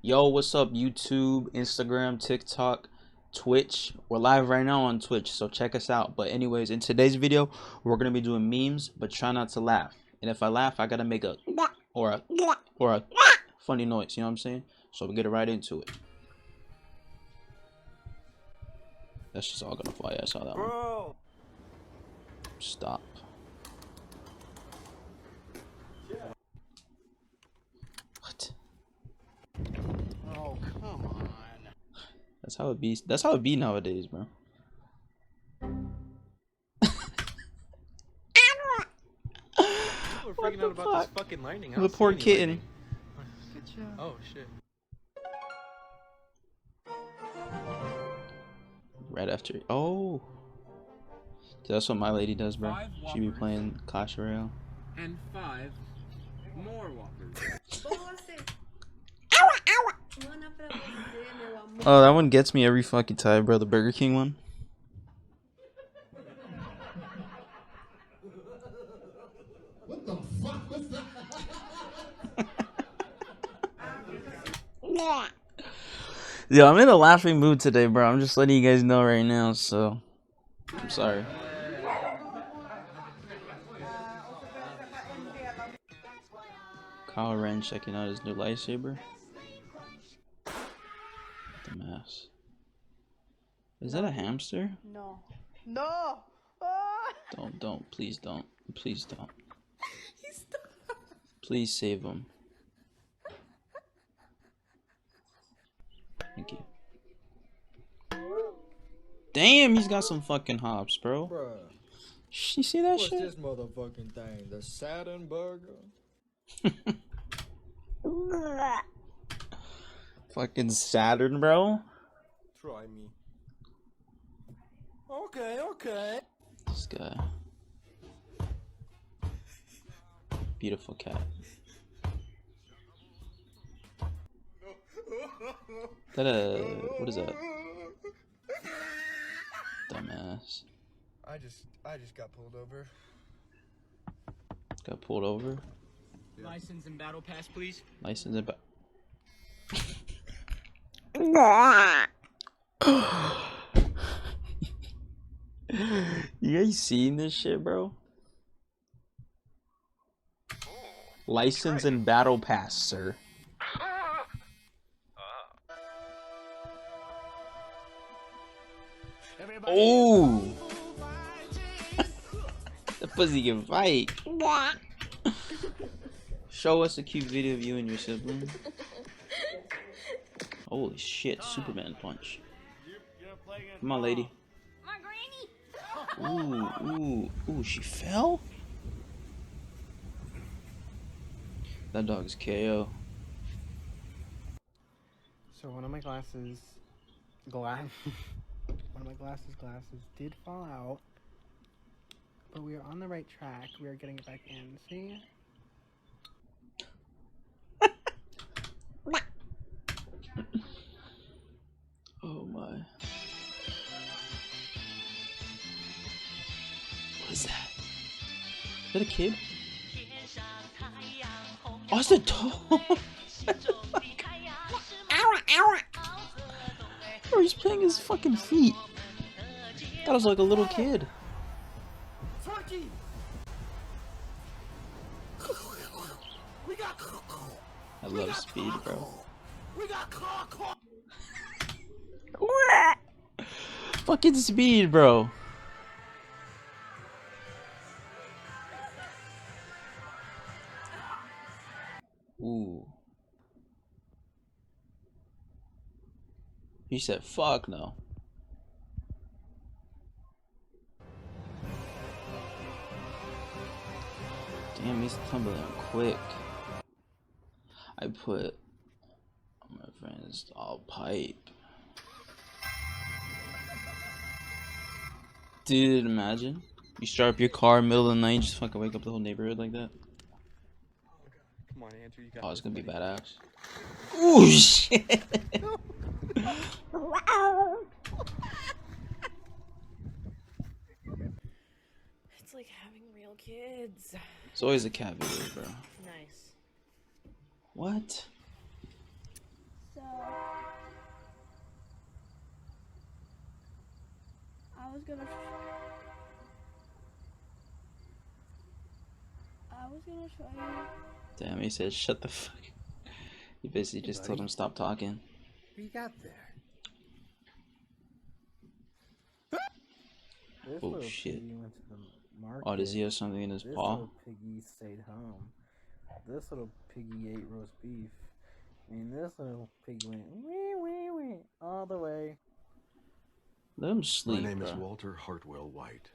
Yo, what's up, YouTube, Instagram, TikTok, Twitch? We're live right now on Twitch, so check us out. But anyways, in today's video, we're gonna be doing memes, but try not to laugh. And if I laugh, I gotta make a or a funny noise. You know what I'm saying? So we get right into it. That's just all gonna fly. Yeah, I saw that one. Stop. What? Oh, come on. That's how it be. That's how it be nowadays, bro. We're freaking out about this fucking lightning. The poor kitten. Good job. Oh shit. Right after. Oh. That's what my lady does, bro. She be playing Clash Royale. And 5 more Whoppers. Oh, that one gets me every fucking time, bro. The Burger King one. What the fuck was that? Yeah, I'm in a laughing mood today, bro. I'm just letting you guys know right now, so I'm sorry. Kyle Ren checking out his new lightsaber. The mask. Is that a hamster? No. No! Ah! Don't, please don't. Please don't. Please save him. Thank you. Damn, he's got some fucking hops, bro. Bruh, You see that what's shit? this motherfucking thing? The Saturn burger? Fucking Saturn, bro. Try me. Okay. This guy. Beautiful cat. What is that? Dumbass. I just got pulled over. Got pulled over. License and battle pass, please. License and You guys seen this shit, bro? License and battle pass, sir. Oh, the pussy can fight. Show us a cute video of you and your sibling. Holy shit, Superman punch. Come on, lady. Ooh, she fell? That dog's KO. So one of my glasses did fall out, but we are on the right track. We are getting it back in. See? Oh my. What is that? Is that a kid? Oh, it's a dog! Bro, he's playing his fucking feet. That was like a little kid. I love Speed, bro. Fucking Speed, bro. Ooh. He said, fuck no. Damn, he's tumbling quick. I put my friends all pipe. Dude, imagine. You start up your car in the middle of the night and just fucking wake up the whole neighborhood like that. Come on, Andrew. You got Oh, it's gonna be badass. Ooh, shit! It's like having real kids. It's always a cat video, bro. Nice. What? So gonna show you. Damn, he said shut the fuck. He basically just told him stop talking. What you got there? This Oh, little shit. piggy went to the market. Oh, does he have something in his This paw? little piggy stayed home. This little piggy ate roast beef. And this little piggy went wee wee wee all the way. Let him sleep, My name is bro. Walter Hartwell White.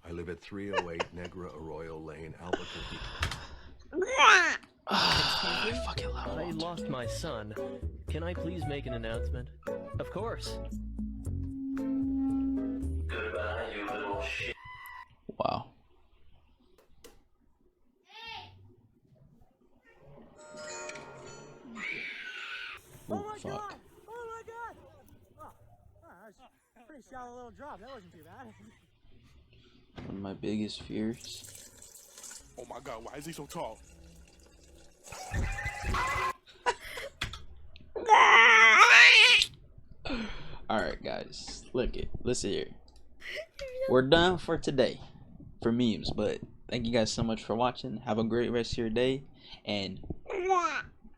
I live at 308 Negra Arroyo Lane, Albuquerque. I fucking love I Walter. lost my son. Can I please make an announcement? Of course. Goodbye, you little shit. Wow. Oh Oh, my fuck. god! Oh my god! Oh, that was a pretty shallow little drop. That wasn't too bad. One of my biggest fears. Oh my god, why is he so tall? Alright, guys. Listen here. We're done for today for memes, but thank you guys so much for watching. Have a great rest of your day, and